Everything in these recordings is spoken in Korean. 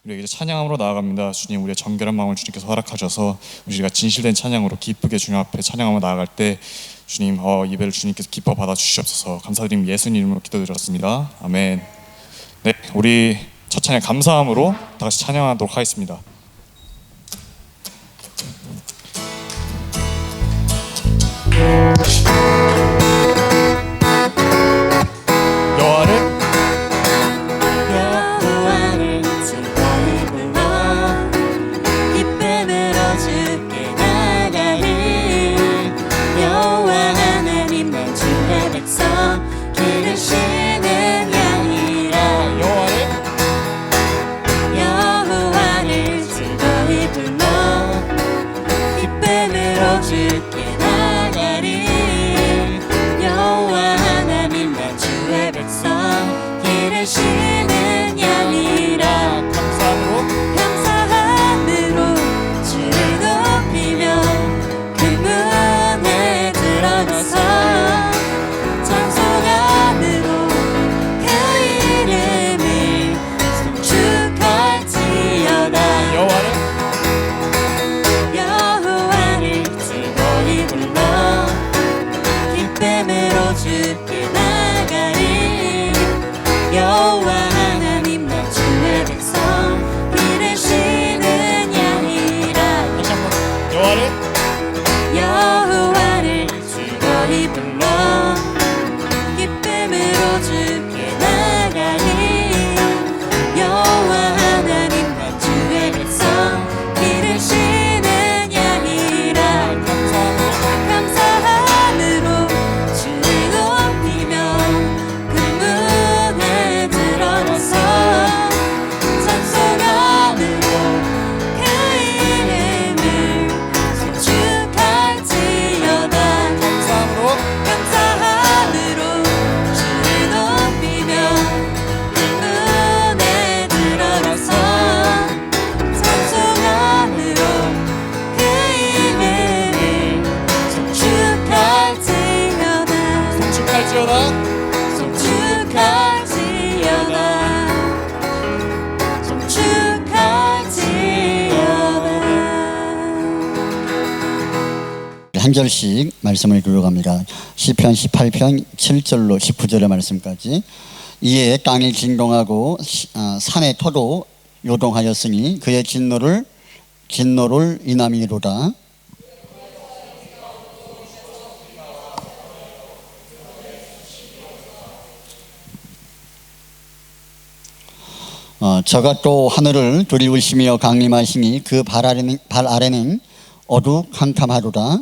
우리에게 이제 찬양함으로 나아갑니다. 주님, 우리의 정결한 마음을 주님께서 허락하셔서 우리가 진실된 찬양으로 기쁘게 주님 앞에 찬양하며 나아갈 때 주님 예배를 주님께서 기뻐 받아 주시옵소서. 감사드리며 예수님 이름으로 기도드렸습니다. 아멘. 네, 우리 첫 찬양 감사함으로 다 같이 찬양하도록 하겠습니다. 한 절씩 말씀을 들어갑니다. 시편 18편 7절로 19절의 말씀까지. 이에 땅이 진동하고 산의 터도 요동하였으니 그의 진노를 인함이로다. 저가 또 하늘을 두리우시며 강림하시니 그 발 아래는 어두캄캄하도다.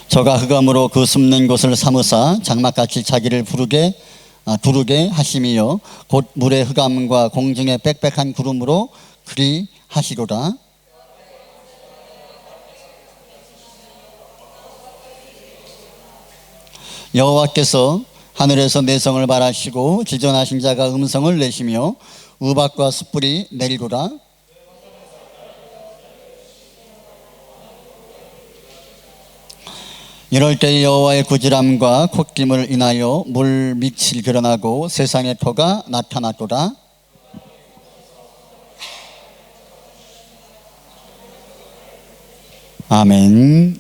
저가 흑암으로 그 숨는 곳을 삼으사 장막같이 자기를 두르게 하심이요 곧 물의 흑암과 공중의 빽빽한 구름으로 그리 하시로다. 여호와께서 하늘에서 내성을 발하시고 지존하신 자가 음성을 내시며 우박과 숯불이 내리로다. 이럴 때 여호와의 구질함과 콧김을 인하여 물 밑이 드러나고 세상의 터가 나타났도다. 아멘.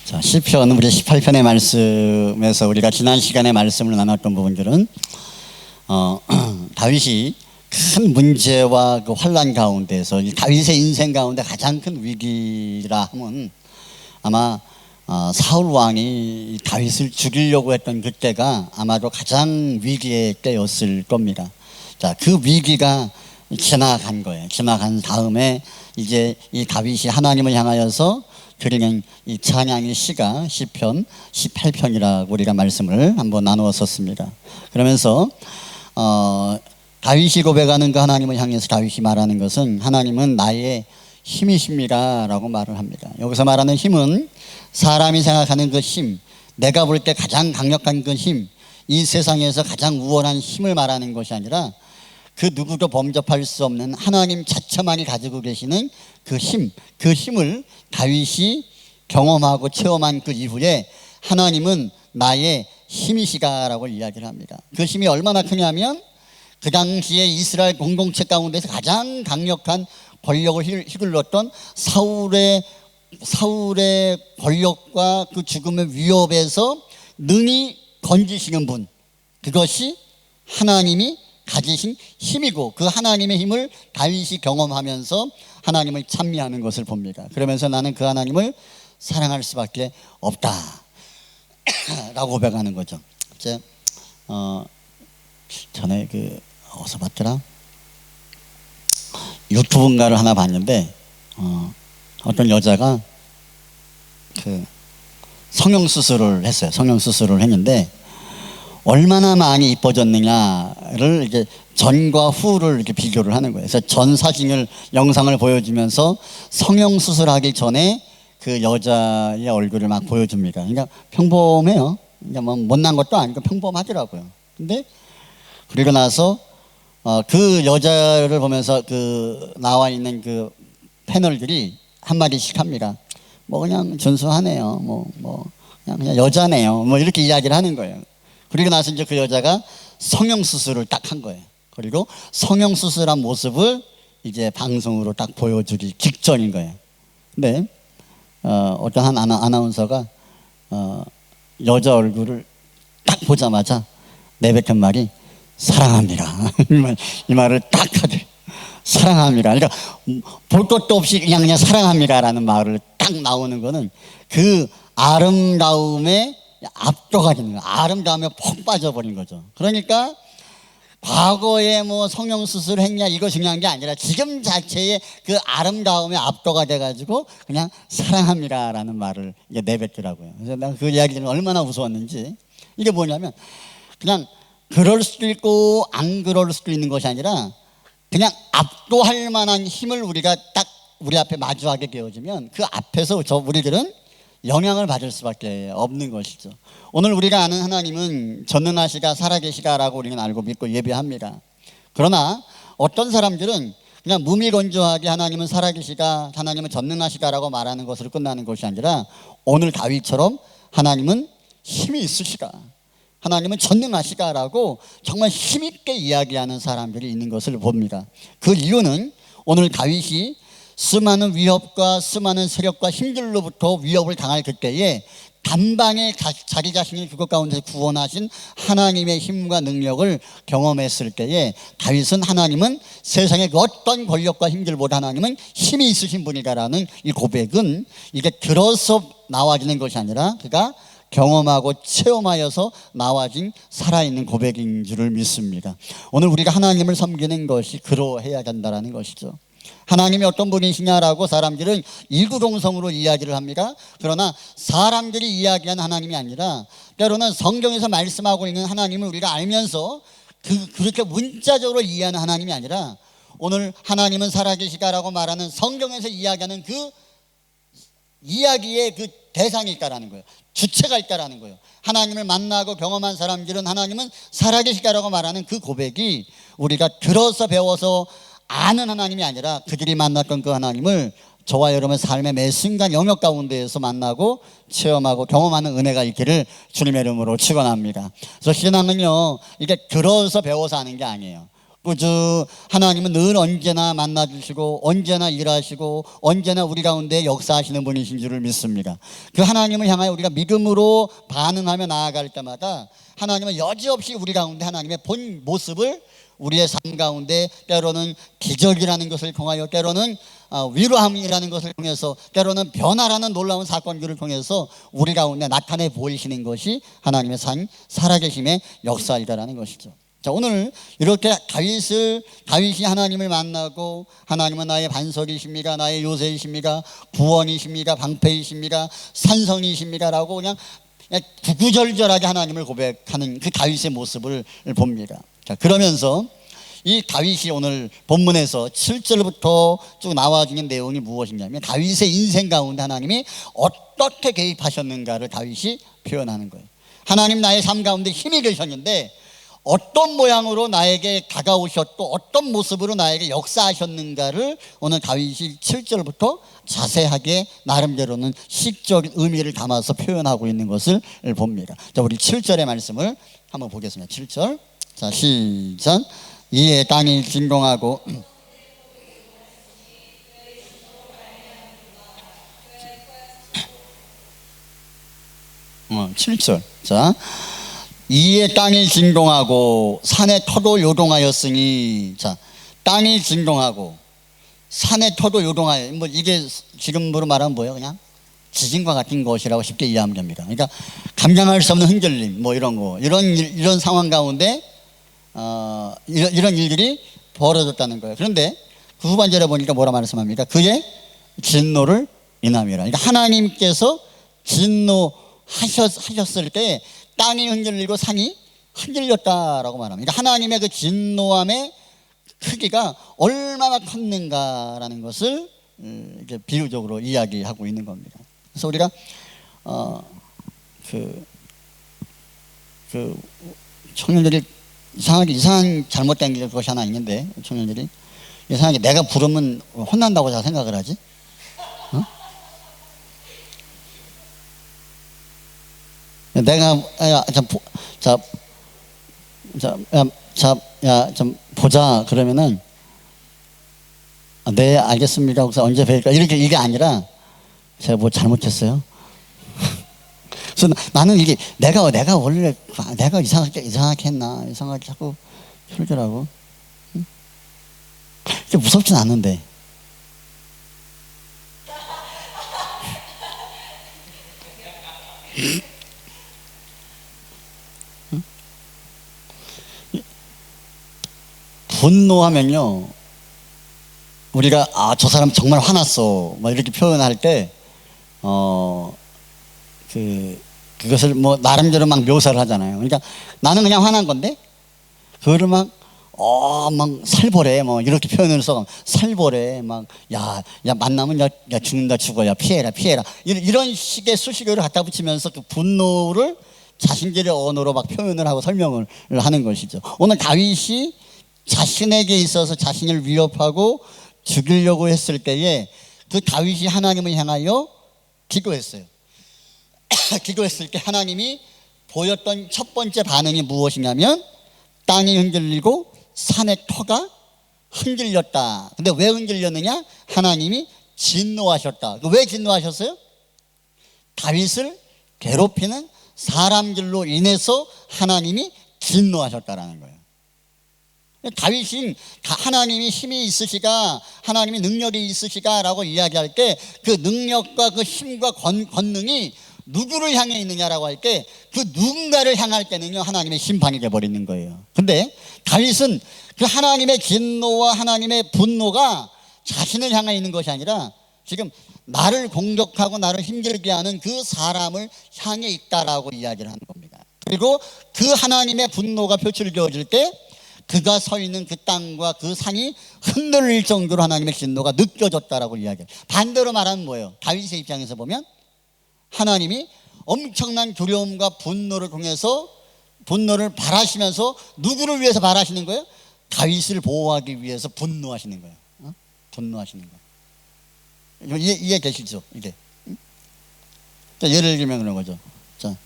자, 시편 우리 18편의 말씀에서 우리가 지난 시간에 말씀을 나눴던 부분들은 다윗이 큰 문제와 그 환난 가운데서 다윗의 인생 가운데 가장 큰 위기라 하면 아마 사울 왕이 다윗을 죽이려고 했던 그때가 아마도 가장 위기의 때였을 겁니다. 자, 그 위기가 지나간 거예요. 지나간 다음에 이제 이 다윗이 하나님을 향하여서 드리는 이 찬양의 시가 시편 18편이라고 우리가 말씀을 한번 나누었었습니다. 그러면서 다윗이 고백하는 그 하나님을 향해서 다윗이 말하는 것은 하나님은 나의 힘이십니다 라고 말을 합니다. 여기서 말하는 힘은 사람이 생각하는 그 힘, 내가 볼 때 가장 강력한 그 힘, 이 세상에서 가장 우월한 힘을 말하는 것이 아니라 그 누구도 범접할 수 없는 하나님 자체만이 가지고 계시는 그 힘, 그 힘을 다윗이 경험하고 체험한 그 이후에 하나님은 나의 힘이시다라고 이야기를 합니다. 그 힘이 얼마나 크냐면 그 당시에 이스라엘 공동체 가운데서 가장 강력한 권력을 휘둘렀던 사울의 권력과 그 죽음의 위협에서 능히 건지시는 분, 그것이 하나님이 가지신 힘이고 그 하나님의 힘을 다윗이 경험하면서 하나님을 찬미하는 것을 봅니다. 그러면서 나는 그 하나님을 사랑할 수밖에 없다 라고 고백하는 거죠. 이제 전에 어디서 봤더라? 유튜브인가를 하나 봤는데 어떤 여자가 그 성형수술을 했어요. 성형수술을 했는데 얼마나 많이 이뻐졌느냐를 이제 전과 후를 이렇게 비교를 하는 거예요. 그래서 전 사진을 영상을 보여주면서 성형수술하기 전에 그 여자의 얼굴을 막 보여줍니다. 그러니까 평범해요. 그러니까 뭐 못난 것도 아니고 평범하더라고요. 근데 그리고 나서 그 여자를 보면서 그 나와 있는 그 패널들이 한마디씩 합니다. 뭐 그냥 준수하네요. 그냥 여자네요. 뭐 이렇게 이야기를 하는 거예요. 그리고 나서 이제 그 여자가 성형수술을 딱 한 거예요. 그리고 성형수술한 모습을 이제 방송으로 딱 보여주기 직전인 거예요. 근데 어떤 한 아나운서가 여자 얼굴을 딱 보자마자 내뱉은 말이 사랑합니다. 이 말을 딱 하더래요. 사랑합니다. 그러니까 볼 것도 없이 그냥 사랑합니다라는 말을 딱 나오는 거는 그 아름다움에 압도가 되는 거예요. 아름다움에 푹 빠져버린 거죠. 그러니까 과거에 뭐 성형수술 했냐 이거 중요한 게 아니라 지금 자체의 그 아름다움에 압도가 돼가지고 그냥 사랑합니다라는 말을 내뱉더라고요. 그래서 내가 그 이야기는 얼마나 무서웠는지. 이게 뭐냐면 그냥 그럴 수도 있고 안 그럴 수도 있는 것이 아니라 그냥 압도할 만한 힘을 우리가 딱 우리 앞에 마주하게 되어지면 그 앞에서 우리들은 영향을 받을 수밖에 없는 것이죠. 오늘 우리가 아는 하나님은 전능하시가 살아계시다라고 우리는 알고 믿고 예배합니다. 그러나 어떤 사람들은 그냥 무미건조하게 하나님은 살아계시다, 하나님은 전능하시다라고 말하는 것으로 끝나는 것이 아니라 오늘 다윗처럼 하나님은 힘이 있으시다, 하나님은 전능하시다라고 정말 힘있게 이야기하는 사람들이 있는 것을 봅니다. 그 이유는 오늘 다윗이 수많은 위협과 수많은 세력과 힘들로부터 위협을 당할 그때에 단방에 자기 자신을 그것 가운데서 구원하신 하나님의 힘과 능력을 경험했을 때에 다윗은 하나님은 세상의 그 어떤 권력과 힘들보다 하나님은 힘이 있으신 분이다라는 이 고백은 이게 들어서 나와지는 것이 아니라 그가 경험하고 체험하여서 나와진 살아있는 고백인 줄을 믿습니다. 오늘 우리가 하나님을 섬기는 것이 그러해야 된다는 것이죠. 하나님이 어떤 분이시냐라고 사람들은 일구동성으로 이야기를 합니다. 그러나 사람들이 이야기하는 하나님이 아니라 때로는 성경에서 말씀하고 있는 하나님을 우리가 알면서 그렇게 문자적으로 이해하는 하나님이 아니라 오늘 하나님은 살아계시다라고 말하는 성경에서 이야기하는 그 이야기의 그 대상이 있다라는 거예요. 주체가 있다라는 거예요. 하나님을 만나고 경험한 사람들은 하나님은 살아계시다라고 말하는 그 고백이 우리가 들어서 배워서 아는 하나님이 아니라 그들이 만났던 그 하나님을 저와 여러분의 삶의 매 순간 영역 가운데에서 만나고 체험하고 경험하는 은혜가 있기를 주님의 이름으로 축원합니다. 그래서 신앙은요, 이게 들어서 배워서 하는 게 아니에요. 그저 하나님은 늘 언제나 만나주시고 언제나 일하시고 언제나 우리 가운데 역사하시는 분이신 줄을 믿습니다. 그 하나님을 향하여 우리가 믿음으로 반응하며 나아갈 때마다 하나님은 여지없이 우리 가운데 하나님의 본 모습을 우리의 삶 가운데 때로는 기적이라는 것을 통하여 때로는 위로함이라는 것을 통해서 때로는 변화라는 놀라운 사건들을 통해서 우리 가운데 나타내 보이시는 것이 하나님의 살아계심의 역사이다라는 것이죠. 자, 오늘 이렇게 다윗이 하나님을 만나고 하나님은 나의 반석이십니다, 나의 요새이십니다, 구원이십니다, 방패이십니다, 산성이십니다라고 그냥 구구절절하게 하나님을 고백하는 그 다윗의 모습을 봅니다. 자, 그러면서 이 다윗이 오늘 본문에서 7절부터 쭉 나와지는 내용이 무엇이냐면 다윗의 인생 가운데 하나님이 어떻게 개입하셨는가를 다윗이 표현하는 거예요. 하나님 나의 삶 가운데 힘이 계셨는데 어떤 모양으로 나에게 다가오셨고 어떤 모습으로 나에게 역사하셨는가를 오늘 다윗이 7절부터 자세하게 나름대로는 시적 의미를 담아서 표현하고 있는 것을 봅니다. 자, 우리 7절의 말씀을 한번 보겠습니다. 7절. 자, 시작. 이에 땅이 진동하고 7절. 자, 이에 땅이 진동하고 산의 터도 요동하였으니, 자, 땅이 진동하고 산의 터도 요동하여, 뭐 이게 지금으로 말하면 뭐예요? 그냥 지진과 같은 것이라고 쉽게 이해하면 됩니다. 그러니까 감당할 수 없는 흔들림, 뭐 이런 거, 이런 상황 가운데 이런 일들이 벌어졌다는 거예요. 그런데 그 후반절에 보니까 뭐라 말씀합니까? 그의 진노를 인함이라. 그러니까 하나님께서 진노하셨을 때 땅이 흔들리고 산이 흔들렸다라고 말합니다. 그러니까 하나님의 그 진노함의 크기가 얼마나 컸는가라는 것을 이렇게 비유적으로 이야기하고 있는 겁니다. 그래서 우리가 청년들이 이상한 잘못된 것이 하나 있는데, 청년들이 이상하게 내가 부르면 혼난다고 잘 생각을 하지. 내가 좀 보자 그러면은 네 알겠습니다. 그래서 언제 뵐까 이게 아니라 제가 뭐 잘못했어요. 그래서 나는 이게 내가 원래 내가 이상하게 했나, 이상하게 자꾸 혈결하고 이게 무섭진 않은데. 분노하면요, 우리가 저 사람 정말 화났어 막 이렇게 표현할 때 그것을 뭐 나름대로 막 묘사를 하잖아요. 그러니까 나는 그냥 화난 건데 그거를 막 살벌해 뭐 이렇게 표현을 써. 살벌해 막 야 만나면 야 죽는다, 죽어, 야 피해라 이런 식의 수식어를 갖다 붙이면서 그 분노를 자신들의 언어로 막 표현을 하고 설명을 하는 것이죠. 오늘 다윗이 자신에게 있어서 자신을 위협하고 죽이려고 했을 때에 그 다윗이 하나님을 향하여 기도했어요. 기도했을 때 하나님이 보였던 첫 번째 반응이 무엇이냐면 땅이 흔들리고 산의 터가 흔들렸다. 근데 왜 흔들렸느냐? 하나님이 진노하셨다. 왜 진노하셨어요? 다윗을 괴롭히는 사람들로 인해서 하나님이 진노하셨다라는 거예요. 다윗이 하나님이 힘이 있으시가, 하나님이 능력이 있으시가라고 이야기할 때 그 능력과 그 힘과 권능이 누구를 향해 있느냐라고 할 때 그 누군가를 향할 때는요 하나님의 심판이 되어버리는 거예요. 근데 다윗은 그 하나님의 진노와 하나님의 분노가 자신을 향해 있는 것이 아니라 지금 나를 공격하고 나를 힘들게 하는 그 사람을 향해 있다라고 이야기를 하는 겁니다. 그리고 그 하나님의 분노가 표출되어질 때 그가 서 있는 그 땅과 그 산이 흔들릴 정도로 하나님의 진노가 느껴졌다라고 이야기해요. 반대로 말하면 뭐예요? 다윗의 입장에서 보면 하나님이 엄청난 두려움과 분노를 통해서 분노를 발하시면서 누구를 위해서 발하시는 거예요? 다윗을 보호하기 위해서 분노하시는 거예요. 분노하시는 거예요. 이해되시죠? 이게. 자, 예를 들면 그런 거죠. 자,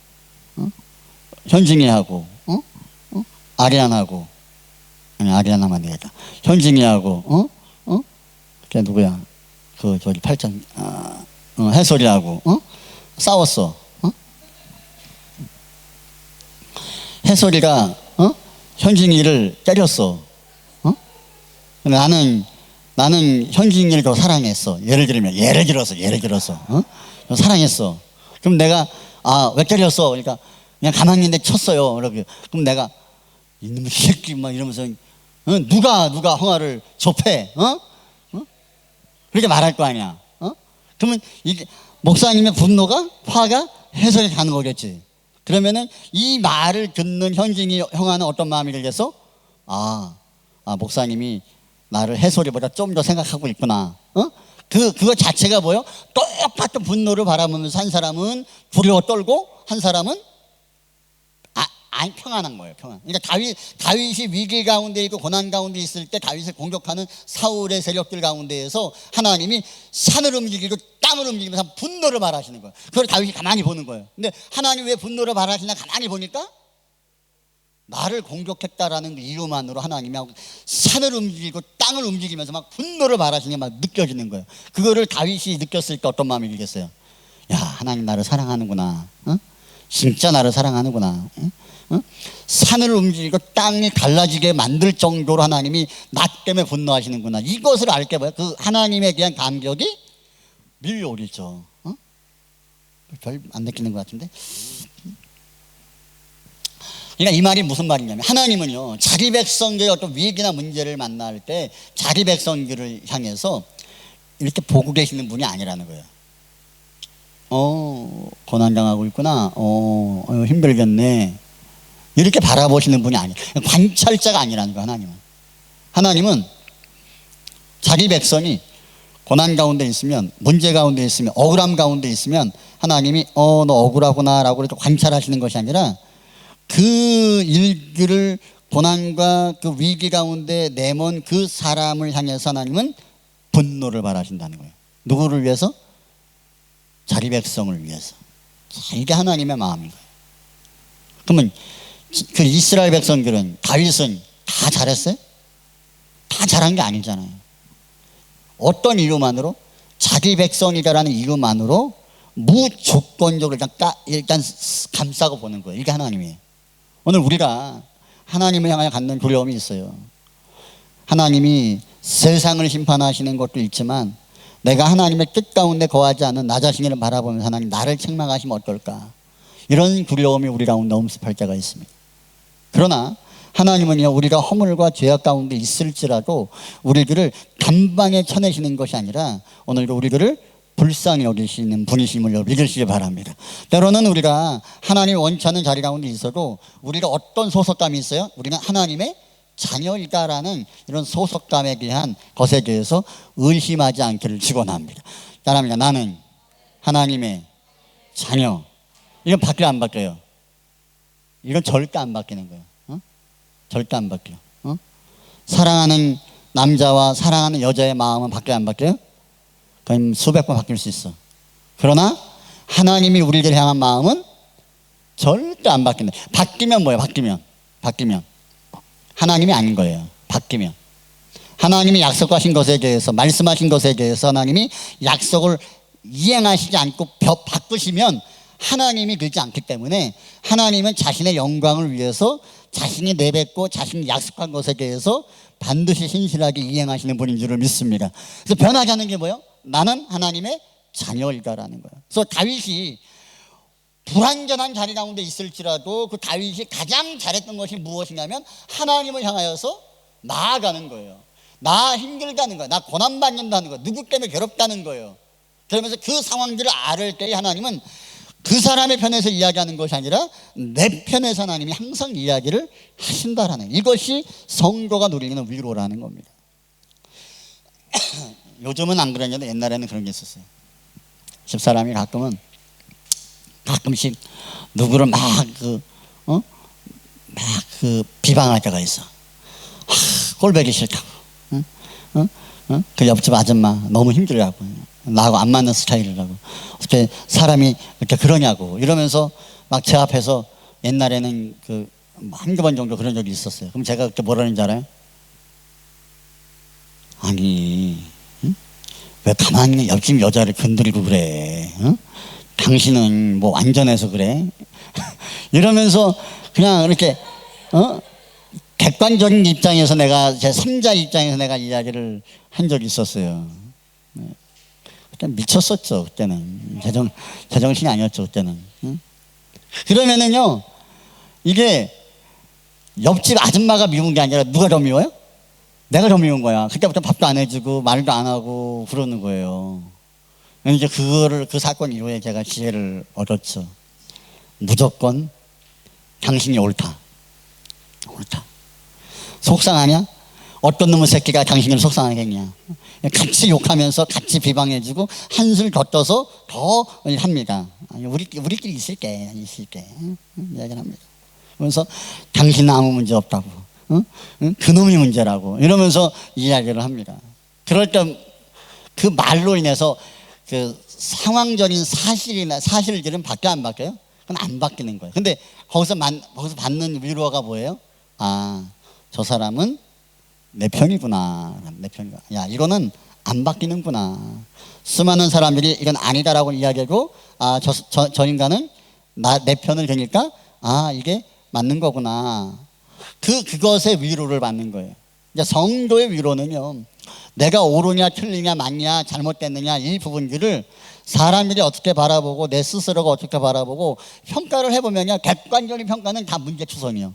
현징이하고 아리아나하고, 아니 아리아나만 되겠다. 현징이하고 걔 누구야? 그 저기 8장 해솔이하고 싸웠어. 해솔이가 현징이를 때렸어. 근데 나는 현징이를 더 사랑했어. 예를 들어서 사랑했어. 그럼 내가 왜 때렸어? 그러니까 그냥 가만히 있는데 쳤어요. 이렇게. 그럼 내가 이놈의 새끼 막 이러면서 누가 홍화를 좁혀? 그렇게 말할 거 아니야. 그러면 이게 목사님의 분노가, 화가 해석이 가는 거겠지. 그러면은 이 말을 듣는 현진이 형아는 어떤 마음이 들겠어? 목사님이 나를 해소리보다 좀 더 생각하고 있구나. 그거 자체가 뭐요? 똑같은 분노를 바라보면서 한 사람은 두려워 떨고 한 사람은 평안한 거예요. 평안. 그러니까 다윗이 위기 가운데 있고 고난 가운데 있을 때 다윗을 공격하는 사울의 세력들 가운데에서 하나님이 산을 움직이고 땅을 움직이면서 분노를 발하시는 거예요. 그걸 다윗이 가만히 보는 거예요. 근데 하나님 왜 분노를 발하시나 가만히 보니까 나를 공격했다라는 그 이유만으로 하나님이 산을 움직이고 땅을 움직이면서 막 분노를 발하시는 게 막 느껴지는 거예요. 그거를 다윗이 느꼈을 때 어떤 마음이 들겠어요? 야, 하나님 나를 사랑하는구나. 어? 진짜 나를 사랑하는구나. 어? 산을 움직이고 땅이 갈라지게 만들 정도로 하나님이 나 때문에 분노하시는구나. 이것을 알게 봐요. 그 하나님에 대한 감격이 밀려오겠죠. 어? 별 안 느끼는 것 같은데. 그러니까 이 말이 무슨 말이냐면 하나님은요 자기 백성들의 어떤 위기나 문제를 만날 때 자기 백성들을 향해서 이렇게 보고 계시는 분이 아니라는 거예요. 고난당하고 있구나. 힘들겠네. 이렇게 바라보시는 분이 아니에요. 관찰자가 아니라는 거예요. 하나님은 자기 백성이 고난 가운데 있으면, 문제 가운데 있으면, 억울함 가운데 있으면 하나님이 너 억울하구나 라고 이렇게 관찰하시는 것이 아니라 그 일들을 고난과 그 위기 가운데 내몬 그 사람을 향해서 하나님은 분노를 발하신다는 거예요. 누구를 위해서? 자기 백성을 위해서. 자, 이게 하나님의 마음인 거예요. 그러면 그 이스라엘 백성들은, 다윗은 다 잘했어요? 다 잘한 게 아니잖아요. 어떤 이유만으로? 자기 백성이다라는 이유만으로 무조건적으로 일단 감싸고 보는 거예요. 이게 하나님이에요. 오늘 우리가 하나님을 향하여 갖는 두려움이 있어요. 하나님이 세상을 심판하시는 것도 있지만 내가 하나님의 뜻 가운데 거하지 않은 나 자신을 바라보면서 하나님 나를 책망하시면 어떨까, 이런 두려움이 우리 가운데 엄습할 때가 있습니다. 그러나 하나님은요 우리가 허물과 죄악 가운데 있을지라도 우리들을 단방에 쳐내시는 것이 아니라 오늘도 우리들을 불쌍히 여기시는 분이심을 믿으시기 바랍니다. 때로는 우리가 하나님 원치 않는 자리 가운데 있어도 우리가 어떤 소속감이 있어요? 우리는 하나님의 자녀이다라는 이런 소속감에 대한 것에 대해서 의심하지 않기를 축원합니다. 따라합니다. 나는 하나님의 자녀. 이건 바뀌어 안 바뀌어요? 이건 절대 안 바뀌는 거예요. 절대 안 바뀌어요. 사랑하는 남자와 사랑하는 여자의 마음은 바뀌어 안 바뀌어요? 그럼 수백 번 바뀔 수 있어. 그러나 하나님이 우리를 향한 마음은 절대 안 바뀐다. 바뀌면 뭐예요? 바뀌면 하나님이 아닌 거예요. 바뀌면 하나님이 약속하신 것에 대해서, 말씀하신 것에 대해서 하나님이 약속을 이행하시지 않고 바꾸시면 하나님이 그렇지 않기 때문에 하나님은 자신의 영광을 위해서 자신이 내뱉고 자신이 약속한 것에 대해서 반드시 신실하게 이행하시는 분인 줄을 믿습니다. 그래서 변하지 않는 게 뭐예요? 나는 하나님의 자녀이다라는 거예요. 그래서 다윗이 불완전한 자리 가운데 있을지라도 그 다윗이 가장 잘했던 것이 무엇이냐면 하나님을 향하여서 나아가는 거예요. 나 힘들다는 거예요. 나 고난받는다는 거예요. 누구 때문에 괴롭다는 거예요. 그러면서 그 상황들을 알을 때 하나님은 그 사람의 편에서 이야기하는 것이 아니라 내 편에서 하나님이 항상 이야기를 하신다라는, 이것이 성도가 누리는 위로라는 겁니다. 요즘은 안 그러는데 옛날에는 그런 게 있었어요. 집사람이 가끔씩 누구를 비방할 때가 있어. 꼴보기 싫다고. 그 옆집 아줌마 너무 힘들다고, 나하고 안 맞는 스타일이라고, 어떻게 사람이 이렇게 그러냐고 이러면서 막 제 앞에서, 옛날에는 한두 번 정도 그런 적이 있었어요. 그럼 제가 그때 뭐라는지 알아요? 아니, 왜 가만히 옆집 여자를 건드리고 그래? 당신은 뭐 완전해서 그래? 이러면서 그냥 이렇게 객관적인 입장에서 내가, 제 3자 입장에서 내가 이야기를 한 적이 있었어요. 그때 미쳤었죠. 그때는 제정신이 아니었죠. 그때는. 그러면은요, 이게 옆집 아줌마가 미운 게 아니라 누가 더 미워요? 내가 더 미운 거야. 그때부터 밥도 안 해주고 말도 안 하고 그러는 거예요. 이제 그 사건 이후에 제가 지혜를 얻었죠. 무조건 당신이 옳다. 속상하냐? 어떤 놈의 새끼가 당신을 속상하겠냐? 같이 욕하면서 같이 비방해주고 한술 더 떠서 더 합니다. 우리끼리 있을게 이야기를 합니다. 그래서 당신은 아무 문제 없다고, 응? 응? 그놈이 문제라고 이러면서 이야기를 합니다. 그럴 때 그 말로 인해서 그 상황적인 사실들은 바뀌어 안 바뀌어요? 그건 안 바뀌는 거예요. 근데 거기서 받는 위로가 뭐예요? 아, 저 사람은 내 편이구나. 내 편이구나. 야, 이거는 안 바뀌는구나. 수많은 사람들이 이건 아니다라고 이야기하고, 아, 저 인간은 내 편을 되니까, 아, 이게 맞는 거구나. 그것의 위로를 받는 거예요. 이제 성도의 위로는요, 내가 옳으냐 틀리냐 맞냐 잘못됐느냐 이 부분들을 사람들이 어떻게 바라보고 내 스스로가 어떻게 바라보고 평가를 해보면요, 객관적인 평가는 다 문제투성이요.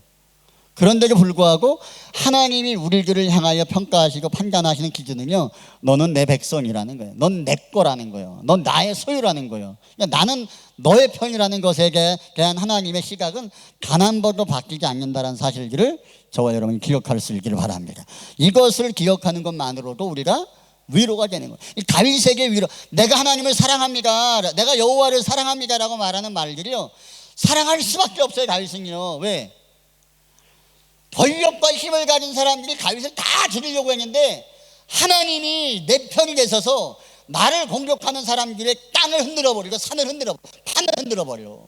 그런데도 불구하고 하나님이 우리들을 향하여 평가하시고 판단하시는 기준은요, 너는 내 백성이라는 거예요. 넌 내 거라는 거예요. 넌 나의 소유라는 거예요. 그러니까 나는 너의 편이라는 것에 대한 하나님의 시각은 단 한 번도 바뀌지 않는다는 사실들을 저와 여러분이 기억할 수 있기를 바랍니다. 이것을 기억하는 것만으로도 우리가 위로가 되는 거예요. 이 다윗에게 위로, 내가 하나님을 사랑합니다, 내가 여호와를 사랑합니다라고 말하는 말들이요, 사랑할 수밖에 없어요. 다윗은요. 왜? 권력과 힘을 가진 사람들이 다윗을 다 죽이려고 했는데 하나님이 내 편이 되셔서 나를 공격하는 사람들의 땅을 흔들어버리고 산을 흔들어버리고 판을 흔들어버려.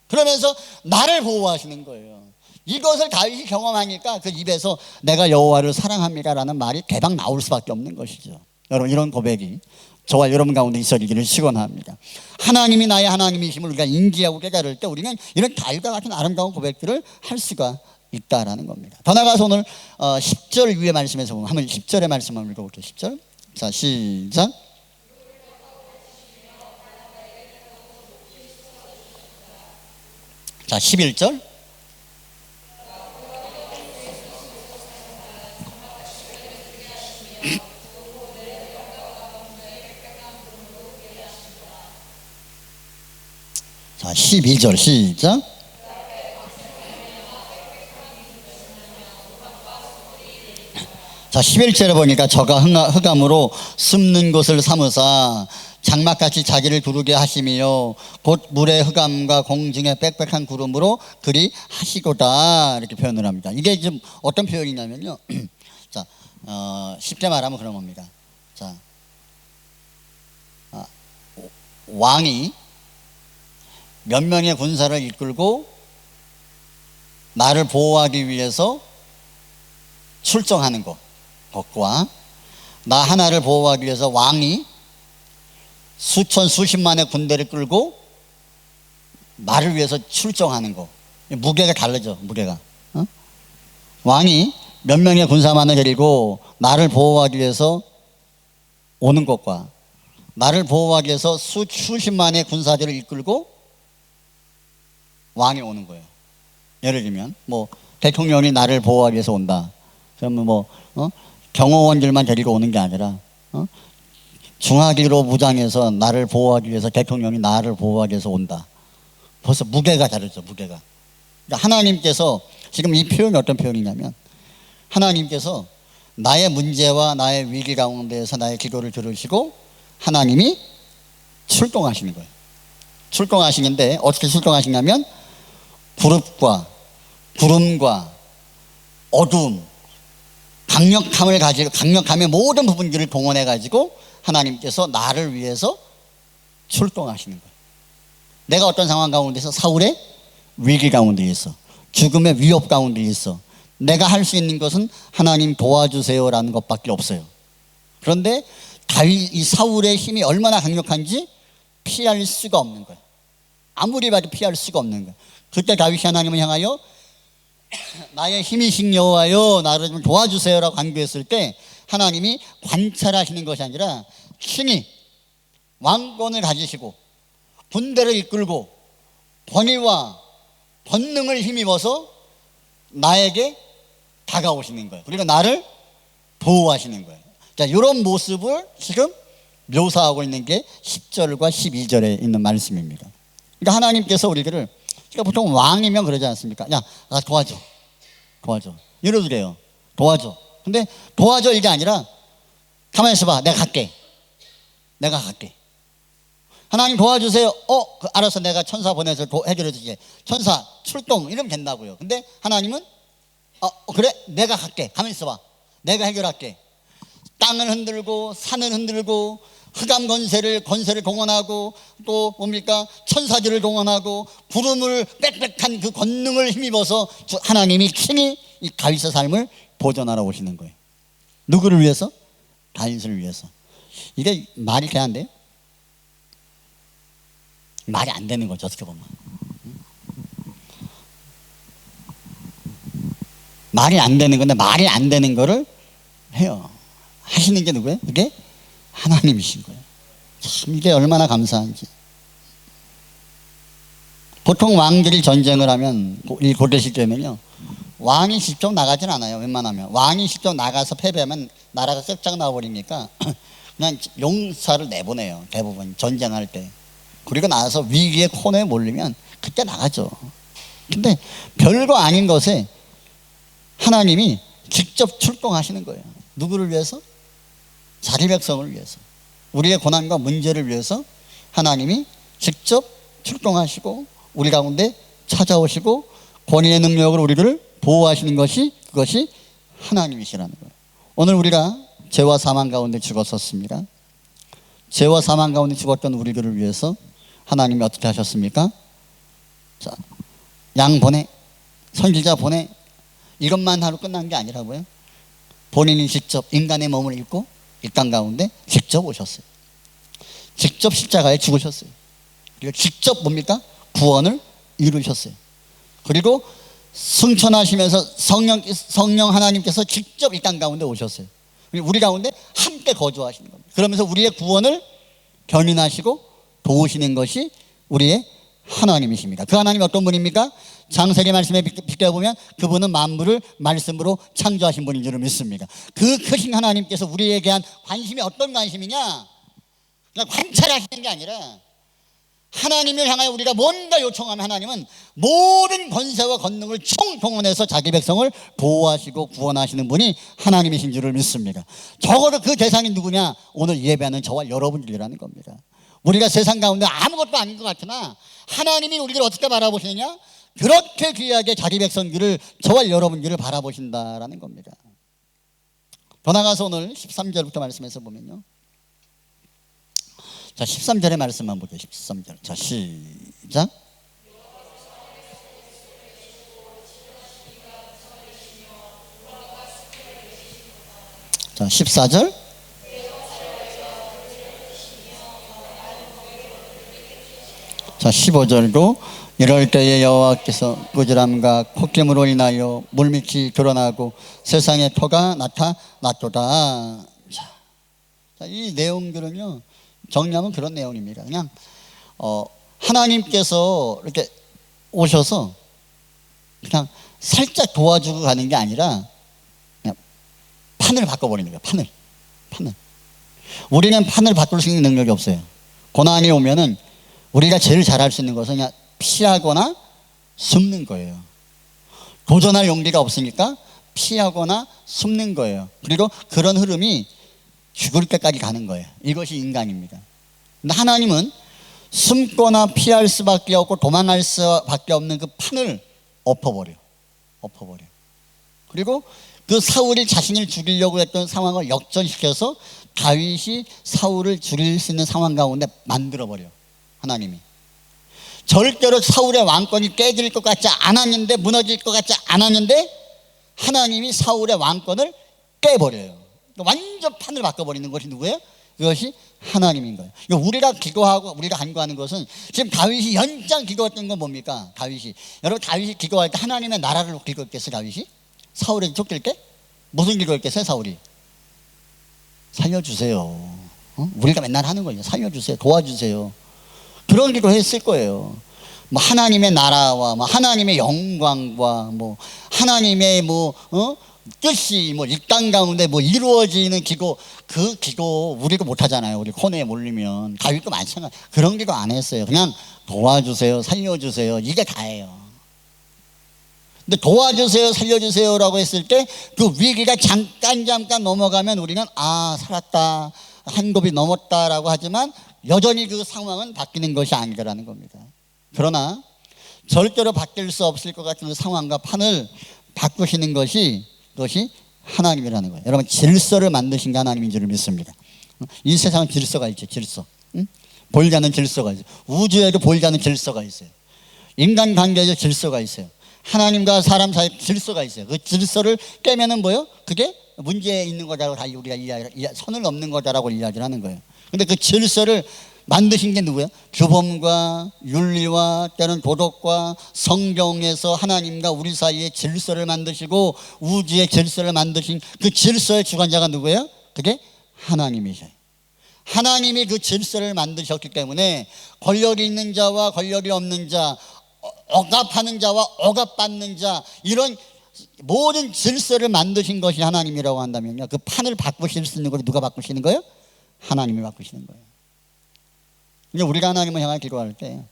그러면서 나를 보호하시는 거예요. 이것을 다윗이 경험하니까 그 입에서 내가 여호와를 사랑합니다라는 말이 대박 나올 수밖에 없는 것이죠. 여러분, 이런 고백이 저와 여러분 가운데 있어지기를 축원합니다. 하나님이 나의 하나님이심을 우리가 인지하고 깨달을 때 우리는 이런 다윗과 같은 아름다운 고백들을 할 수가 있다라는 겁니다. 더 나아가서 오늘 10절 위의 말씀에서 보면 한번 10절의 말씀 한번 읽어볼게요. 10절. 자, 시작. 자, 11절. 자, 12절 시작. 자, 11절에 보니까 저가 흑암으로 숨는 곳을 삼으사 장막같이 자기를 두르게 하시며 곧 물의 흑암과 공중의 빽빽한 구름으로 그리 하시고다, 이렇게 표현을 합니다. 이게 지금 어떤 표현이냐면요, 자, 쉽게 말하면 그런 겁니다. 자, 왕이 몇 명의 군사를 이끌고 나를 보호하기 위해서 출정하는 것과 나 하나를 보호하기 위해서 왕이 수천 수십만의 군대를 끌고 나를 위해서 출정하는 것, 무게가 다르죠. 무게가. 왕이 몇 명의 군사만을 데리고 나를 보호하기 위해서 오는 것과 나를 보호하기 위해서 수십만의 군사들을 이끌고 왕이 오는 거예요. 예를 들면 뭐 대통령이 나를 보호하기 위해서 온다. 그러면 경호원들만 데리고 오는 게 아니라 중화기로 무장해서 나를 보호하기 위해서, 대통령이 나를 보호하기 위해서 온다. 벌써 무게가 다르죠. 무게가. 그러니까 하나님께서 지금 이 표현이 어떤 표현이냐면, 하나님께서 나의 문제와 나의 위기 가운데에서 나의 기도를 들으시고 하나님이 출동하시는 거예요. 출동하시는데 어떻게 출동하시냐면 구름과 어두움, 강력함의 모든 부분들을 동원해 가지고 하나님께서 나를 위해서 출동하시는 거예요. 내가 어떤 상황 가운데서 사울의 위기 가운데 있어, 죽음의 위협 가운데 있어, 내가 할 수 있는 것은 하나님 도와주세요라는 것밖에 없어요. 그런데 이 사울의 힘이 얼마나 강력한지 피할 수가 없는 거예요. 아무리 봐도 피할 수가 없는 거예요. 그때 다윗이 하나님을 향하여 나의 힘이신 여호와여 나를 좀 도와주세요라고 간구했을 때 하나님이 관찰하시는 것이 아니라 친히 왕권을 가지시고 군대를 이끌고 권위와 권능을 힘입어서 나에게 다가오시는 거예요. 그리고 나를 보호하시는 거예요. 자, 이런 모습을 지금 묘사하고 있는 게 10절과 12절에 있는 말씀입니다. 그러니까 하나님께서 우리들을, 그러니까 보통 왕이면 그러지 않습니까? 야, 나 도와줘. 이러도 돼요. 도와줘. 근데 도와줘 이게 아니라 가만히 있어봐. 내가 갈게. 하나님 도와주세요. 알아서 내가 천사 보내서 해결해 줄게. 천사 출동 이러면 된다고요. 근데 하나님은 그래 내가 갈게. 가만히 있어봐. 내가 해결할게. 땅을 흔들고 산을 흔들고 흑암 건세를 동원하고 또 뭡니까 천사들을 동원하고 구름을 빽빽한 그 권능을 힘입어서 하나님이 친히 이 다윗의 삶을 보존하러 오시는 거예요. 누구를 위해서? 다윗을 위해서. 이게 말이 돼야 안 돼요? 말이 안 되는 거죠, 어떻게 보면. 말이 안 되는 건데 말이 안 되는 거를 해요. 하시는 게 누구예요? 그게 하나님이신 거예요. 참 이게 얼마나 감사한지. 보통 왕들이 전쟁을 하면 이 고대 시대면요 왕이 직접 나가진 않아요. 웬만하면 왕이 직접 나가서 패배하면 나라가 쓱짝 나와버리니까 그냥 용사를 내보내요. 대부분 전쟁할 때. 그리고 나서 위기의 코너에 몰리면 그때 나가죠. 근데 별거 아닌 것에 하나님이 직접 출동하시는 거예요. 누구를 위해서? 자기 백성을 위해서. 우리의 고난과 문제를 위해서 하나님이 직접 출동하시고 우리 가운데 찾아오시고 권위의 능력으로 우리를 보호하시는 것이 그것이 하나님이시라는 거예요. 오늘 우리가 죄와 사망 가운데 죽었었습니다. 죄와 사망 가운데 죽었던 우리들을 위해서 하나님이 어떻게 하셨습니까? 자, 양 보내, 선지자 보내, 이것만 하루 끝난 게 아니라고요. 본인이 직접 인간의 몸을 입고 이 땅 가운데 직접 오셨어요. 직접 십자가에 죽으셨어요. 그리고 직접 뭡니까? 구원을 이루셨어요. 그리고 승천하시면서 성령 하나님께서 직접 이 땅 가운데 오셨어요. 우리 가운데 함께 거주하시는 겁니다. 그러면서 우리의 구원을 견인하시고 도우시는 것이 우리의 하나님이십니다. 그 하나님이 어떤 분입니까? 창세기 말씀에 비껴보면 그분은 만물을 말씀으로 창조하신 분인 줄 믿습니다. 그 크신 하나님께서 우리에게 한 관심이 어떤 관심이냐? 그냥 관찰하시는 게 아니라 하나님을 향하여 우리가 뭔가 요청하면 하나님은 모든 권세와 권능을 총동원해서 자기 백성을 보호하시고 구원하시는 분이 하나님이신 줄을 믿습니다. 적어도 그 대상이 누구냐? 오늘 예배하는 저와 여러분들이라는 겁니다. 우리가 세상 가운데 아무것도 아닌 것 같으나 하나님이 우리를 어떻게 바라보시느냐? 그렇게 귀하게 자기 백성들을 저와 여러분들을 바라보신다라는 겁니다. 더 나가서 오늘 13절부터 말씀해서 보면요. 자, 13절의 말씀만 보죠. 13절. 자, 시작. 자, 14절. 자, 15절도 이럴 때에 여호와께서 꾸지람과 콧김으로 인하여 물밑이 드러나고 세상에 터가 나타났도다. 자, 이 내용들은요 정리하면 그런 내용입니다. 그냥 하나님께서 이렇게 오셔서 그냥 살짝 도와주고 가는 게 아니라 그냥 판을 바꿔버리는 거예요. 판을. 우리는 판을 바꿀 수 있는 능력이 없어요. 고난이 오면은 우리가 제일 잘할 수 있는 것은 그냥 피하거나 숨는 거예요. 도전할 용기가 없으니까 피하거나 숨는 거예요. 그리고 그런 흐름이 죽을 때까지 가는 거예요. 이것이 인간입니다. 근데 하나님은 숨거나 피할 수밖에 없고 도망갈 수밖에 없는 그 판을 엎어버려. 그리고 그 사울이 자신을 죽이려고 했던 상황을 역전시켜서 다윗이 사울을 죽일 수 있는 상황 가운데 만들어버려. 하나님이 절대로 사울의 왕권이 깨질 것 같지 않았는데, 무너질 것 같지 않았는데 하나님이 사울의 왕권을 깨버려요. 완전 판을 바꿔버리는 것이 누구예요? 그것이 하나님인 거예요. 우리가 기도하고 우리가 간구하는 것은 지금 다윗이 연장 기도했던 건 뭡니까? 여러분 다윗이 기도할 때 하나님의 나라를 기도했겠어요? 다윗이? 사울에게 쫓길 때? 무슨 기도했겠어요? 사울이? 살려주세요. 우리가 맨날 하는 거예요. 살려주세요. 도와주세요. 그런 기도 했을 거예요. 뭐 하나님의 나라와 뭐 하나님의 영광과 뭐 하나님의 뜻이 이 땅 가운데 이루어지는 기도, 그 기도 우리가 못 하잖아요. 우리 코너에 몰리면. 다윗도 마찬가지. 그런 기도 안 했어요. 그냥 도와주세요, 살려주세요. 이게 다예요. 근데 도와주세요, 살려주세요라고 했을 때 그 위기가 잠깐 넘어가면 우리는 살았다, 한 곱이 넘었다라고 하지만 여전히 그 상황은 바뀌는 것이 아니라는 겁니다. 그러나 절대로 바뀔 수 없을 것 같은 상황과 판을 바꾸시는 것이 그것이 하나님이라는 거예요. 여러분, 질서를 만드신 게 하나님인 줄 믿습니다. 이 세상은 질서가 있죠. 질서. 응? 보이지 않는 질서가 있어요. 우주에도 보이지 않는 질서가 있어요. 인간관계에도 질서가 있어요. 하나님과 사람 사이에 질서가 있어요. 그 질서를 깨면은 뭐요? 그게 문제 있는 거다라고 다 우리가 선을 넘는 거다라고 이야기를 하는 거예요. 근데 그 질서를 만드신 게 누구예요? 규범과 윤리와 때는 도덕과 성경에서 하나님과 우리 사이에 질서를 만드시고 우주의 질서를 만드신 그 질서의 주관자가 누구예요? 그게 하나님이셔요. 하나님이 그 질서를 만드셨기 때문에 권력이 있는 자와 권력이 없는 자, 억압하는 자와 억압받는 자, 이런 모든 질서를 만드신 것이 하나님이라고 한다면요, 그 판을 바꾸실 수 있는 걸 누가 바꾸시는 거예요? 하나님이 바꾸시는 거예요. 이제 우리가 하나님을 향해 기도할 때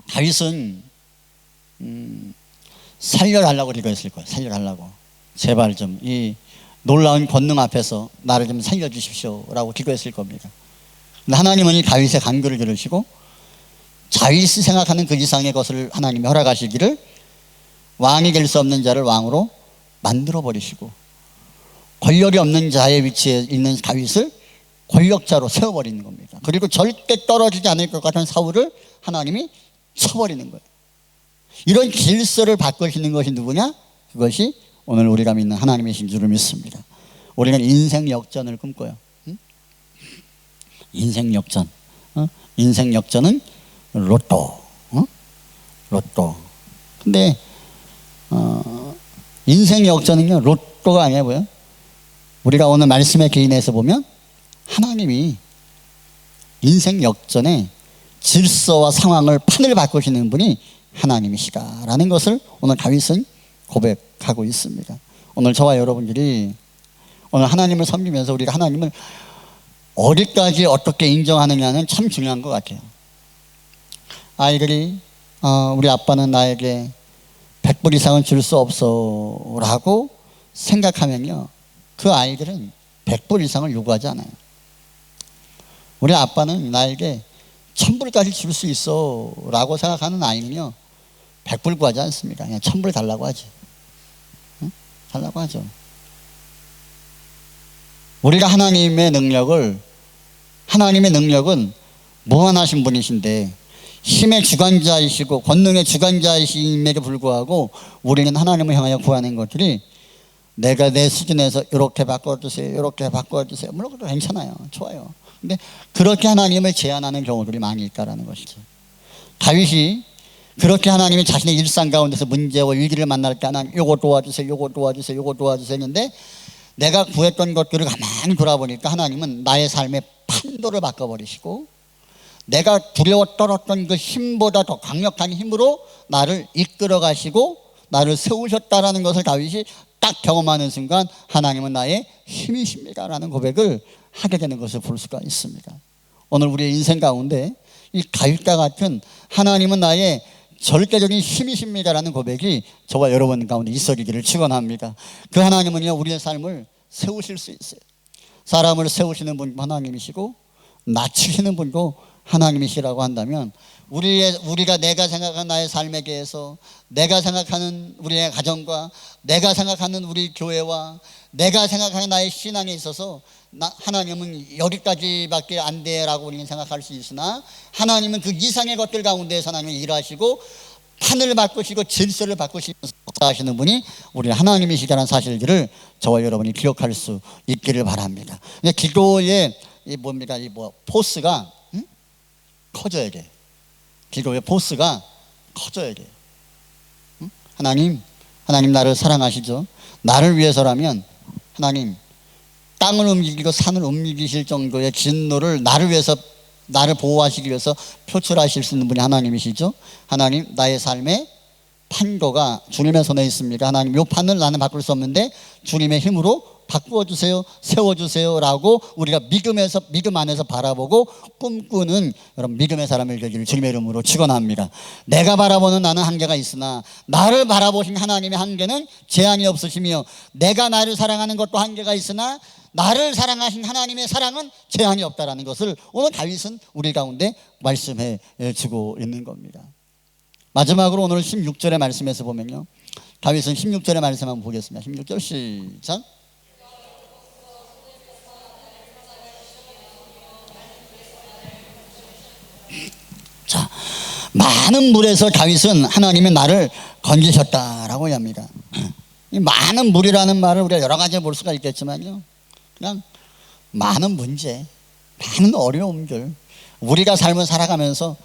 다윗은 살려달라고 기도했을 거예요. 살려달라고. 제발 좀 이 놀라운 권능 앞에서 나를 좀 살려주십시오라고 기도했을 겁니다. 근데 하나님은 이 다윗의 간구를 들으시고 다윗이 생각하는 그 이상의 것을 하나님이 허락하시기를 왕이 될 수 없는 자를 왕으로 만들어 버리시고 권력이 없는 자의 위치에 있는 다윗을 권력자로 세워버리는 겁니다. 그리고 절대 떨어지지 않을 것 같은 사울을 하나님이 쳐버리는 거예요. 이런 질서를 바꾸시는 것이 누구냐? 그것이 오늘 우리가 믿는 하나님이신 줄을 믿습니다. 우리는 인생 역전을 꿈꿔요. 응? 인생 역전. 인생 역전은 로또. 로또. 근데 인생 역전은요, 로또가 아니야 뭐예요? 우리가 오늘 말씀의 개인에서 보면 하나님이 인생 역전의 질서와 상황을 판을 바꾸시는 분이 하나님이시다라는 것을 오늘 다윗은 고백하고 있습니다. 오늘 저와 여러분들이 오늘 하나님을 섬기면서 우리가 하나님을 어디까지 어떻게 인정하느냐는 참 중요한 것 같아요. 아이들이 우리 아빠는 나에게 100불 이상은 줄 수 없어 라고 생각하면요, 그 아이들은 100불 이상을 요구하지 않아요. 우리 아빠는 나에게 1000불까지 줄 수 있어 라고 생각하는 아이는요, 100불 구하지 않습니다. 그냥 1000불 달라고 하지. 응? 달라고 하죠. 우리가 하나님의 능력은 무한하신 분이신데 힘의 주관자이시고 권능의 주관자이심에도 불구하고 우리는 하나님을 향하여 구하는 것들이 내가 내 수준에서 이렇게 바꿔주세요, 이렇게 바꿔주세요, 물론 그것도 괜찮아요, 좋아요. 근데 그렇게 하나님을 제한하는 경우들이 많이 있다는 것이죠. 다윗이 그렇게 하나님이 자신의 일상 가운데서 문제와 위기를 만날 때 하나님 요거 도와주세요, 요거 도와주세요, 요거 도와주세요 했는데 내가 구했던 것들을 가만히 돌아보니까 하나님은 나의 삶의 판도를 바꿔버리시고 내가 두려워 떨었던 그 힘보다 더 강력한 힘으로 나를 이끌어 가시고 나를 세우셨다라는 것을 다윗이 딱 경험하는 순간 하나님은 나의 힘이십니다 라는 고백을 하게 되는 것을 볼 수가 있습니다. 오늘 우리의 인생 가운데 이 다윗과 같은 하나님은 나의 절대적인 힘이십니다 라는 고백이 저와 여러분 가운데 있어지기를 축원합니다. 그 하나님은요, 우리의 삶을 세우실 수 있어요. 사람을 세우시는 분도 하나님이시고 낮추시는 분도 하나님이시라고 한다면 우리가 내가 생각하는 나의 삶에 대해서 내가 생각하는 우리의 가정과 내가 생각하는 우리 교회와 내가 생각하는 나의 신앙에 있어서 하나님은 여기까지밖에 안 돼라고 우리는 생각할 수 있으나 하나님은 그 이상의 것들 가운데에서 하나님이 일하시고 판을 바꾸시고 질서를 바꾸시면서 하시는 분이 우리 하나님이시다는 사실들을 저와 여러분이 기억할 수 있기를 바랍니다. 근데 기도의 포스가 커져야 돼. 기도의 포스가 커져야 돼. 하나님 나를 사랑하시죠. 나를 위해서라면 하나님 땅을 움직이고 산을 움직이실 정도의 진노를 나를 위해서, 나를 보호하시기 위해서 표출하실 수 있는 분이 하나님이시죠. 하나님, 나의 삶의 판도가 주님의 손에 있습니다. 하나님, 이 판을 나는 바꿀 수 없는데 주님의 힘으로 바꾸어 주세요, 세워 주세요라고 우리가 믿음 안에서 바라보고 꿈꾸는 여러분 믿음의 사람을 되기를 주님의 이름으로 축원합니다. 내가 바라보는 나는 한계가 있으나 나를 바라보신 하나님의 한계는 제한이 없으시며 내가 나를 사랑하는 것도 한계가 있으나 나를 사랑하신 하나님의 사랑은 제한이 없다라는 것을 오늘 다윗은 우리 가운데 말씀해 주고 있는 겁니다. 마지막으로 오늘 16절의 말씀에서 보면요, 다윗은 16절의 말씀 한번 보겠습니다. 16절 시작. 자, 많은 물에서 다윗은 하나님의 나를 건지셨다라고 합니다. 이 많은 물이라는 말을 우리가 여러 가지 볼 수가 있겠지만요, 그냥 많은 문제, 많은 어려움들, 우리가 삶을 살아가면서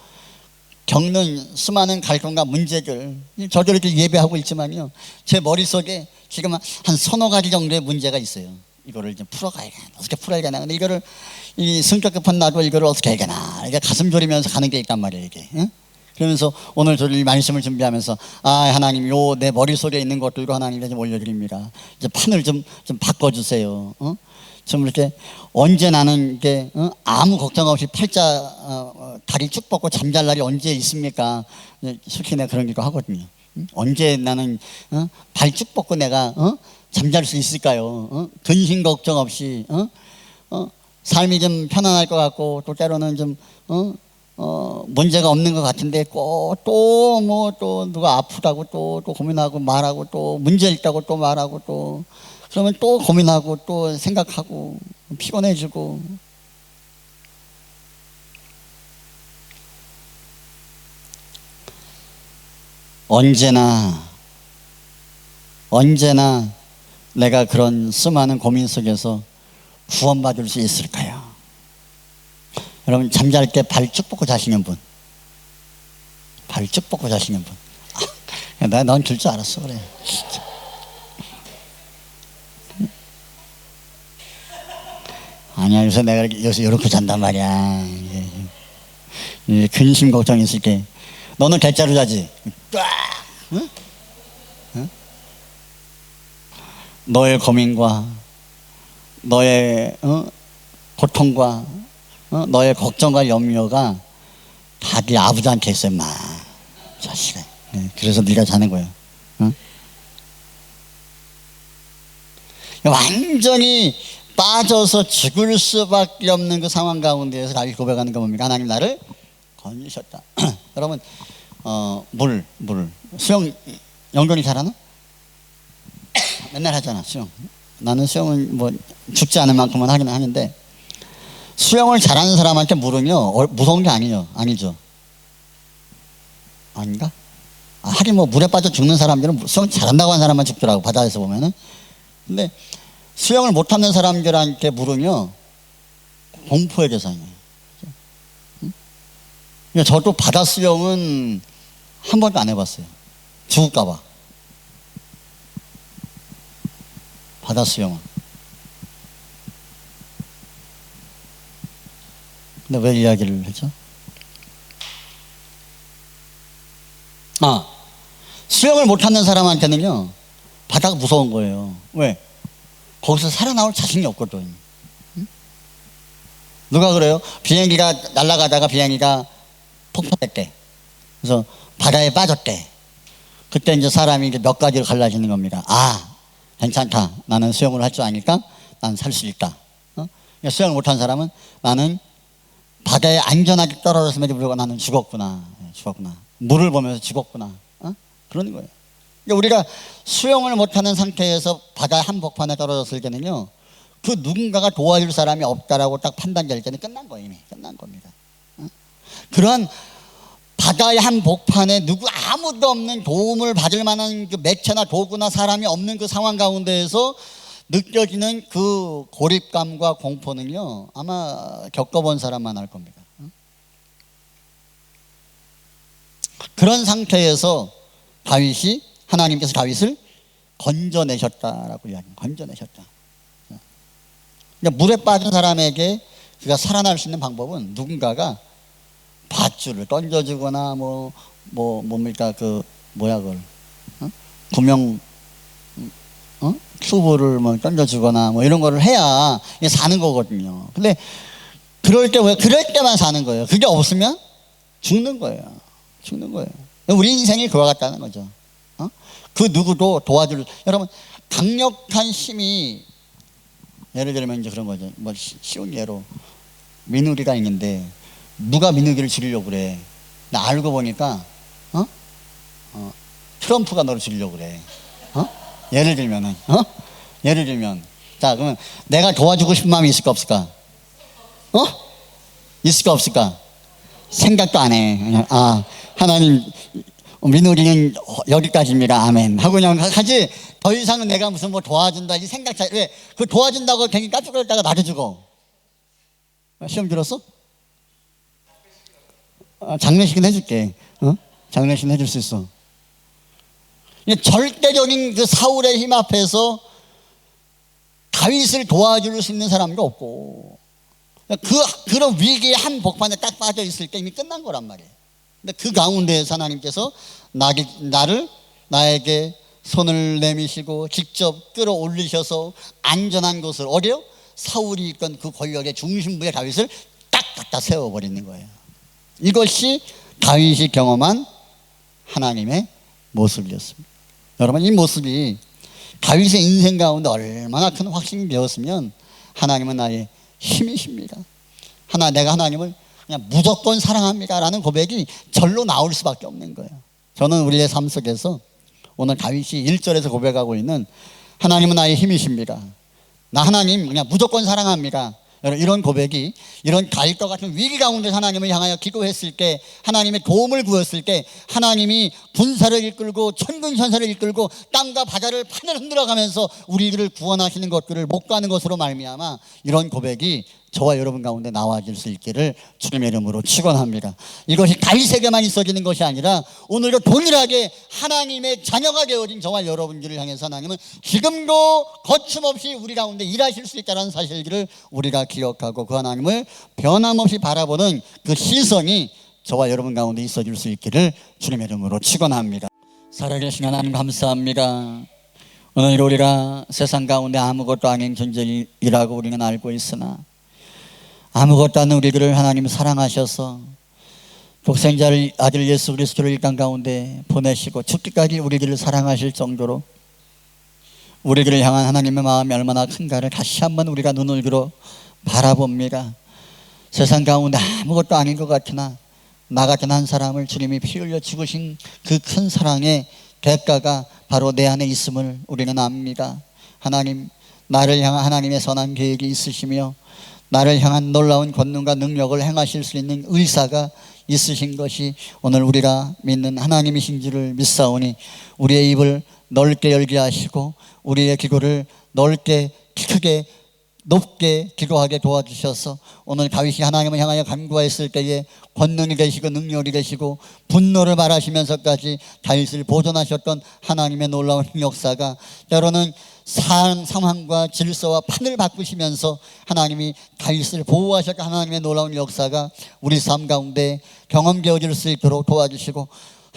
겪는 수많은 갈등과 문제들, 저도 이렇게 예배하고 있지만요, 제 머릿속에 지금 한 서너 가지 정도의 문제가 있어요. 이거를 이제 풀어가야 되나, 어떻게 풀어야 되나. 근데 이거를 이 성격 급한 나도 이거를 어떻게 해야 되나, 이게 가슴 졸이면서 가는 게 있단 말이에요, 이게. 응? 그러면서 오늘 저를 이 말씀을 준비하면서 하나님, 요 내 머릿속에 있는 것들도 하나님께 좀 올려드립니다. 이제 판을 좀 바꿔주세요. 좀 이렇게 언제 나는 이게 아무 걱정 없이 팔자 다리 쭉 뻗고 잠잘 날이 언제 있습니까? 솔직히 내가 그런 기도 하거든요. 언제 나는 발 쭉 뻗고 내가 잠잘 수 있을까요? 근심 걱정 없이 삶이 좀 편안할 것 같고 또 때로는 좀 문제가 없는 것 같은데 또 누가 아프다고 또 고민하고 말하고 또 문제 있다고 또 말하고 또 그러면 또 고민하고 또 생각하고 피곤해지고. 언제나 내가 그런 수많은 고민 속에서 구원받을 수 있을까요? 여러분, 잠잘 때 발 쭉 뻗고 자시는 분, 발 쭉 뻗고 자시는 분, 넌 줄 줄 알았어. 그래. 아니야, 요새 내가 이렇게 잔단 말이야. 근심 걱정 있을 때 너는 대자로 자지. 응? 응? 너의 고민과 너의 고통과 너의 걱정과 염려가 다 네 아버지한테 있어, 임마. 자식아. 그래서 네가 자는 거야. 응? 완전히 빠져서 죽을 수밖에 없는 그 상황 가운데에서 다윗이 고백하는 거 뭡니까? 하나님 나를 건지셨다. 여러분, 물 수영 영돈이 잘하나? 맨날 하잖아, 수영. 나는 수영은 뭐 죽지 않을 만큼은 하긴 하는데, 수영을 잘하는 사람한테 물은요 무서운 게 아니죠. 아닌가? 하긴 뭐 물에 빠져 죽는 사람들은 수영 잘한다고 하는 사람만 죽더라고, 바다에서 보면은. 근데 수영을 못하는 사람들한테 물은요 공포의 대상이에요. 저도 바다 수영은 한 번도 안 해봤어요. 죽을까봐. 바다 수영은. 근데 왜 이야기를 했죠? 수영을 못하는 사람한테는요 바다가 무서운 거예요. 왜? 거기서 살아나올 자신이 없거든. 응? 누가 그래요? 비행기가 날아가다가 비행기가 폭파했대. 그래서 바다에 빠졌대. 그때 이제 사람이 이제 몇 가지로 갈라지는 겁니다. 괜찮다. 나는 수영을 할 줄 아니까 난 살 수 있다. 그러니까 수영을 못한 사람은 나는 바다에 안전하게 떨어졌음에도 불구하고 나는 죽었구나. 물을 보면서 죽었구나. 그러는 거예요. 그러니까 우리가 수영을 못하는 상태에서 바다 한복판에 떨어졌을 때는요, 그 누군가가 도와줄 사람이 없다라고 딱 판단될 때는 끝난 거예요. 이미 끝난 겁니다. 그런 바다의 한복판에 아무도 없는 도움을 받을 만한 그 매체나 도구나 사람이 없는 그 상황 가운데에서 느껴지는 그 고립감과 공포는요 아마 겪어본 사람만 알 겁니다. 그런 상태에서 하나님께서 다윗을 건져내셨다라고 이야기합니다. 건져내셨다. 그러니까 물에 빠진 사람에게 그가 살아날 수 있는 방법은 누군가가 밧줄을 던져주거나 뭡니까 그걸 구명 큐브를 뭐 던져주거나 뭐 이런 거를 해야 이게 사는 거거든요. 근데 그럴 때만 사는 거예요. 그게 없으면 죽는 거예요. 죽는 거예요. 우리 인생이 그와 같다는 거죠. 그 누구도 여러분, 강력한 힘이, 예를 들면 이제 그런 거죠. 뭐 쉬운 예로 민우리가 있는데 누가 민우리를 죽이려고 그래. 나 알고 보니까 트럼프가 너를 죽이려고 그래. 예를 들면 자, 그러면 내가 도와주고 싶은 마음이 있을까 없을까? 있을까 없을까? 생각도 안 해. 그냥 하나님, 민우리는 여기까지입니다. 아멘 하고 그냥 하지. 더 이상은 내가 무슨 뭐 도와준다 이 생각 차이. 왜? 그 도와준다고 괜히 깜짝거렸다가 놔둬주고. 시험 들었어? 장례식은 해줄게. 장례식은 해줄 수 있어. 절대적인 그 사울의 힘 앞에서 다윗을 도와줄 수 있는 사람도 없고, 그런 위기의 한 복판에 딱 빠져 있을 때 이미 끝난 거란 말이에요. 근데 그 가운데에서 하나님께서 나에게 손을 내미시고 직접 끌어올리셔서 안전한 곳을, 어디요? 사울이 있던 그 권력의 중심부에 다윗을 딱 갖다 세워버리는 거예요. 이것이 다윗이 경험한 하나님의 모습이었습니다. 여러분, 이 모습이 다윗의 인생 가운데 얼마나 큰 확신이 되었으면, 하나님은 나의 힘이십니다. 내가 하나님을 그냥 무조건 사랑합니다라는 고백이 절로 나올 수밖에 없는 거예요. 저는 우리의 삶 속에서 오늘 다윗이 1절에서 고백하고 있는 하나님은 나의 힘이십니다. 나 하나님 그냥 무조건 사랑합니다. 이런 고백이, 이런 다윗과 같은 위기 가운데 하나님을 향하여 기도했을 때, 하나님의 도움을 구했을 때, 하나님이 군사를 이끌고 천군천사를 이끌고 땅과 바다를 판을 흔들어가면서 우리를 구원하시는 것들을 목도하는 것으로 말미암아 이런 고백이 저와 여러분 가운데 나와질 수 있기를 주님의 이름으로 축원합니다. 이것이 다윗에게만 있어지는 것이 아니라 오늘도 동일하게 하나님의 자녀가 되어진 저와 여러분들을 향해서 하나님은 지금도 거침없이 우리 가운데 일하실 수 있다는 사실들을 우리가 기억하고, 그 하나님을 변함없이 바라보는 그 시선이 저와 여러분 가운데 있어질 수 있기를 주님의 이름으로 축원합니다. 살아계신 하나님 감사합니다. 오늘 우리가 세상 가운데 아무것도 아닌 존재이라고 우리는 알고 있으나, 아무것도 않은 우리들을 하나님 사랑하셔서 독생자를 아들 예수 그리스도를 이 땅 가운데 보내시고 죽기까지 우리들을 사랑하실 정도로 우리들을 향한 하나님의 마음이 얼마나 큰가를 다시 한번 우리가 눈을 들어 바라봅니다. 세상 가운데 아무것도 아닌 것 같으나 나 같은 한 사람을 주님이 피 흘려 죽으신 그 큰 사랑의 대가가 바로 내 안에 있음을 우리는 압니다. 하나님, 나를 향한 하나님의 선한 계획이 있으시며 나를 향한 놀라운 권능과 능력을 행하실 수 있는 의사가 있으신 것이 오늘 우리가 믿는 하나님이신 줄을 믿사오니, 우리의 입을 넓게 열게 하시고 우리의 기도를 넓게, 크게, 높게 기도하게 도와주셔서 오늘 다윗이 하나님을 향하여 간구했을 때에 권능이 되시고 능력이 되시고 분노를 말하시면서까지 다윗을 보존하셨던 하나님의 놀라운 역사가, 때로는 상황과 질서와 판을 바꾸시면서 하나님이 다윗을 보호하셨던 하나님의 놀라운 역사가 우리 삶 가운데 경험되어질 수 있도록 도와주시고,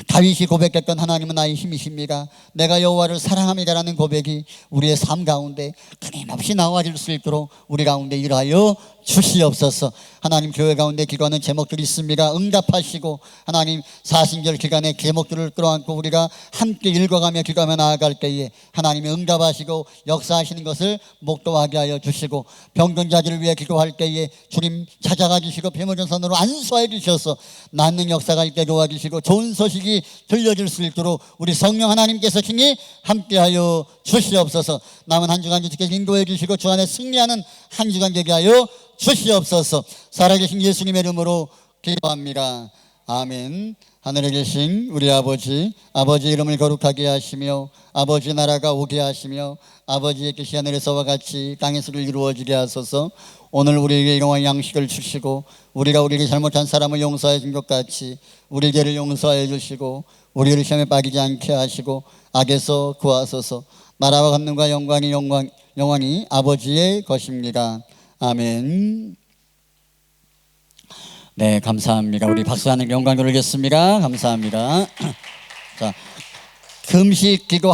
다윗이 고백했던 하나님은 나의 힘이십니다, 내가 여호와를 사랑합니다라는 고백이 우리의 삶 가운데 끊임없이 나와질 수 있도록 우리 가운데 일하여 주시옵소서. 하나님, 교회 가운데 기도하는 제목들이 있습니다. 응답하시고 하나님, 사순절 기간에 제목들을 끌어안고 우리가 함께 읽어가며 기도하며 나아갈 때에 하나님이 응답하시고 역사하시는 것을 목도하게 하여 주시고, 병든자들을 위해 기도할 때에 주님 찾아가 주시고 비모전선으로 안수하여 주셔서 낫는 역사가 있게 도와주시고 좋은 소식이 들려질 수 있도록 우리 성령 하나님께서 친히 함께하여 주시옵소서. 남은 한 주간 주께서 인도해 주시고 주 안에 승리하는 한 주간 되게 하여 주시옵소서. 살아계신 예수님의 이름으로 기도합니다. 아멘. 하늘에 계신 우리 아버지 이름을 거룩하게 하시며 아버지 나라가 오게 하시며 아버지의 뜻이 하늘에서와 같이 땅에서도 이루어지게 하소서. 오늘 우리에게 일용할 양식을 주시고 우리가 우리에게 잘못한 사람을 용서해 준 것 같이 우리 죄를 용서해 주시고 우리를 시험에 빠지지 않게 하시고 악에서 구하소서. 나라와 권능과 영광이 아버지의 것입니다. 아멘. 네, 감사합니다. 우리 박수 하는 영광 돌리겠습니다. 감사합니다. 자, 금식 기도